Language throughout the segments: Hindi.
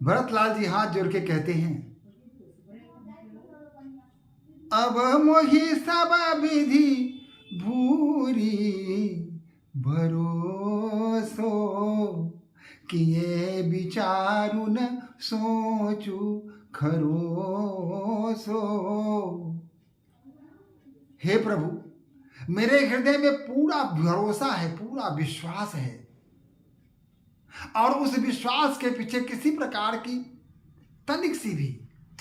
भरतलाल जी हाथ जोड़ के कहते हैं, अब मोहि सब विधि भूरी भरोसो, किए विचारु न सोचू खरोसो। हे प्रभु, मेरे हृदय में पूरा भरोसा है, पूरा विश्वास है, और उस विश्वास के पीछे किसी प्रकार की तनिक सी भी,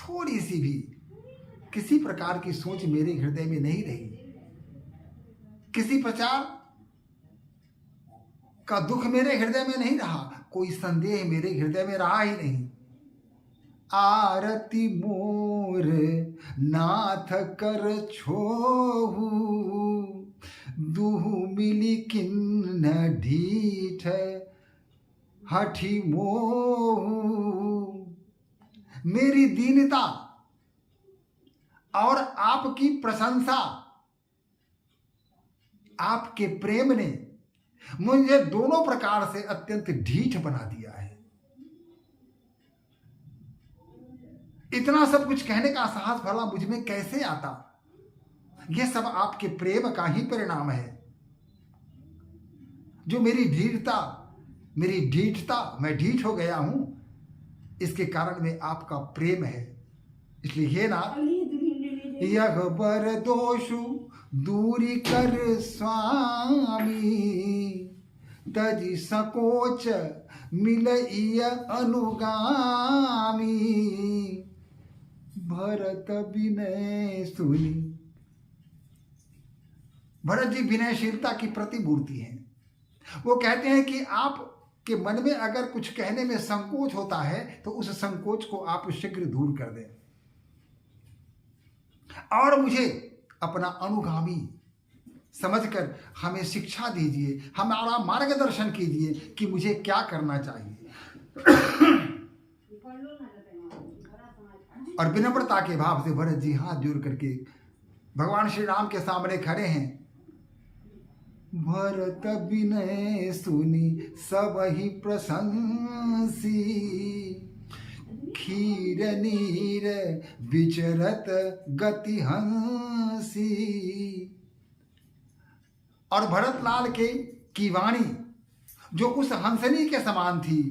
थोड़ी सी भी किसी प्रकार की सोच मेरे हृदय में नहीं रही, किसी प्रकार का दुख मेरे हृदय में नहीं रहा, कोई संदेह मेरे हृदय में रहा ही नहीं। आरती मोर नाथ कर छोहू, दुहु मिली किन्न ढीठ हठी मोहू। मेरी दीनता और आपकी प्रशंसा, आपके प्रेम ने मुझे दोनों प्रकार से अत्यंत ढीठ बना दिया है। इतना सब कुछ कहने का साहस भला मुझ में कैसे आता? यह सब आपके प्रेम का ही परिणाम है। जो मेरी ढीठता, मैं ढीठ हो गया हूं, इसके कारण में आपका प्रेम है। इसलिए हे नाथ, यह बर दोषु दूरी कर स्वामी, तजि संकोच मिलइय अनुगामी। भरत विनय सुनी। भरत जी विनयशीलता की प्रतिमूर्ति हैं। वो कहते हैं कि आपके मन में अगर कुछ कहने में संकोच होता है तो उस संकोच को आप शीघ्र दूर कर दें और मुझे अपना अनुगामी समझकर हमें शिक्षा दीजिए, हमारा मार्गदर्शन कीजिए कि मुझे क्या करना चाहिए। और विनम्रता के भाव से भरत जी हाथ जोड़ करके भगवान श्री राम के सामने खड़े हैं। भरत विनय सुनी सब ही प्रशंसी, खीर नीर विचरत गति हंसी। और भरतलाल की वाणी जो उस हंसनी के समान थी,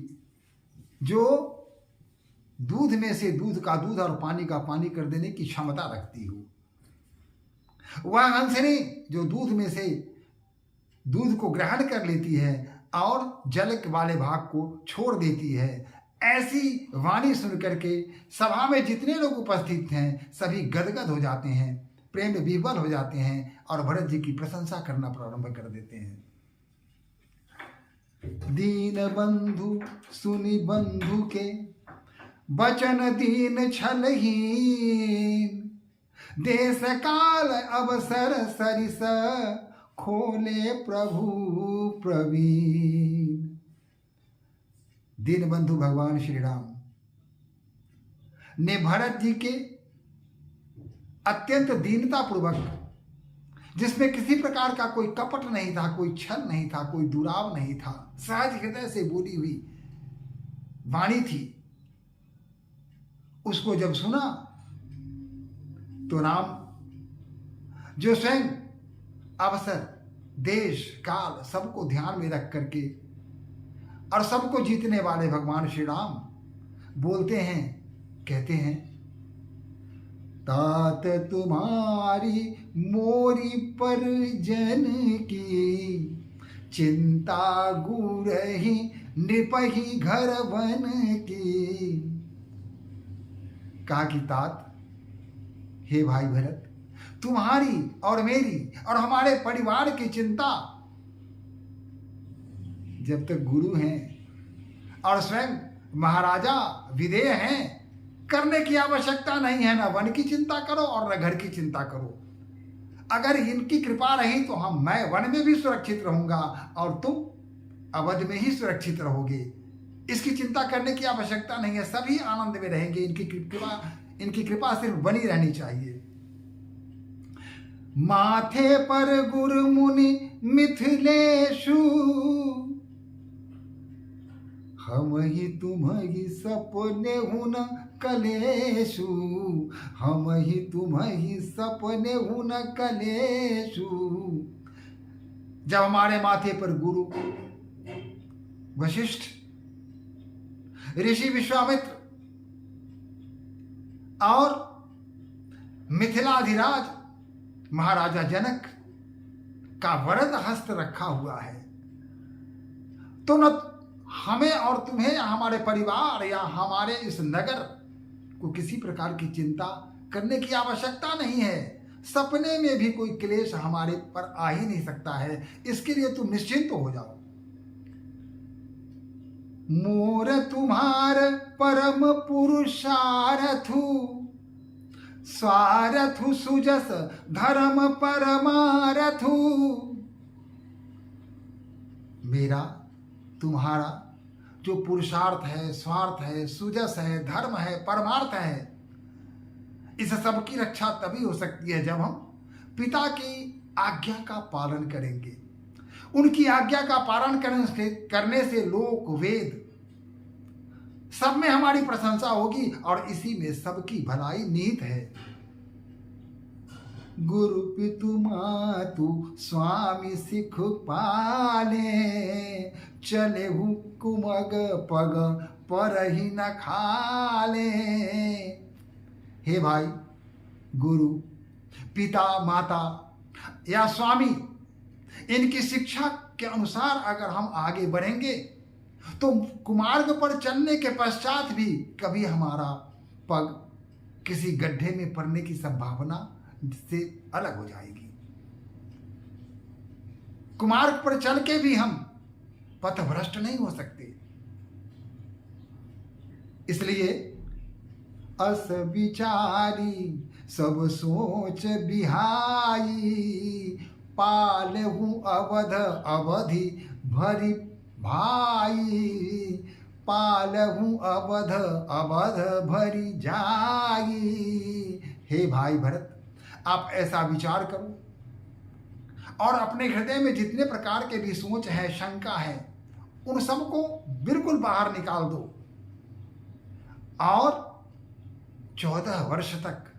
जो दूध में से दूध का दूध और पानी का पानी कर देने की क्षमता रखती हो, वह हंसनी जो दूध में से दूध को ग्रहण कर लेती है और जल वाले भाग को छोड़ देती है, ऐसी वाणी सुन करके सभा में जितने लोग उपस्थित हैं सभी गदगद हो जाते हैं, प्रेम विह्वल हो जाते हैं और भरत जी की प्रशंसा करना प्रारंभ कर देते हैं। दीन बंधु सुनि बंधु के बचन दीन छलहीन, देश काल अवसर सरिस खोले प्रभु प्रवीण। दीन बंधु भगवान श्री राम ने भरत जी के अत्यंत दीनता पूर्वक, जिसमें किसी प्रकार का कोई कपट नहीं था, कोई छल नहीं था, कोई दुराव नहीं था, सहज हृदय से बोली हुई वाणी थी, उसको जब सुना तो राम जो स्वयं अवसर देश काल सबको ध्यान में रख करके और सबको जीतने वाले भगवान श्री राम बोलते हैं, कहते हैं, तात तुम्हारी मोरी परिजन की, चिंता गुरहि नृपहि घर वन की। कहा कि तात, हे भाई भरत, तुम्हारी और मेरी और हमारे परिवार की चिंता जब तक गुरु हैं और स्वयं महाराजा विदेह हैं, करने की आवश्यकता नहीं है। ना वन की चिंता करो और न घर की चिंता करो। अगर इनकी कृपा रही तो मैं वन में भी सुरक्षित रहूंगा और तुम अवध में ही सुरक्षित रहोगे। इसकी चिंता करने की आवश्यकता नहीं है, सभी आनंद में रहेंगे। इनकी कृपा सिर्फ बनी रहनी चाहिए। माथे पर गुरु मुनि मिथिलेशु, हम ही तुम ही सपने हूं न कलेशु, हम ही तुम ही सपने हूं न कलेशु। जब हमारे माथे पर गुरु वशिष्ठ, ऋषि विश्वामित्र और मिथिलाधिराज महाराजा जनक का वरद हस्त रखा हुआ है, तो न हमें और तुम्हें या हमारे परिवार या हमारे इस नगर को किसी प्रकार की चिंता करने की आवश्यकता नहीं है। सपने में भी कोई क्लेश हमारे पर आ ही नहीं सकता है, इसके लिए तुम निश्चिंत हो जाओ। मोर तुम्हार परम पुरुषार्थु, स्वार्थु सुजस धर्म परमारथु। मेरा तुम्हारा जो पुरुषार्थ है, स्वार्थ है, सुजस है, धर्म है, परमार्थ है, इस सब की रक्षा तभी हो सकती है जब हम पिता की आज्ञा का पालन करेंगे। उनकी आज्ञा का पालन करने से लोक वेद सब में हमारी प्रशंसा होगी और इसी में सबकी भलाई निहित है। गुरु पितु मातु स्वामी सिख पाले, चले कुमग पग पर ही न खाले। हे भाई, गुरु, पिता, माता या स्वामी, इनकी शिक्षा के अनुसार अगर हम आगे बढ़ेंगे तो कुमार्ग पर चलने के पश्चात भी कभी हमारा पग किसी गड्ढे में पड़ने की संभावना से अलग हो जाएगी। कुमार्ग पर चल के भी हम पथभ्रष्ट नहीं हो सकते। इसलिए अस विचारी सब सोच बिहाई, पालहु अवध अवधि भरी भाई, पालहु अवध अवध भरी जाई। हे भाई भरत, आप ऐसा विचार करो और अपने हृदय में जितने प्रकार के भी सोच है, शंका है, उन सबको बिल्कुल बाहर निकाल दो और 14 वर्ष तक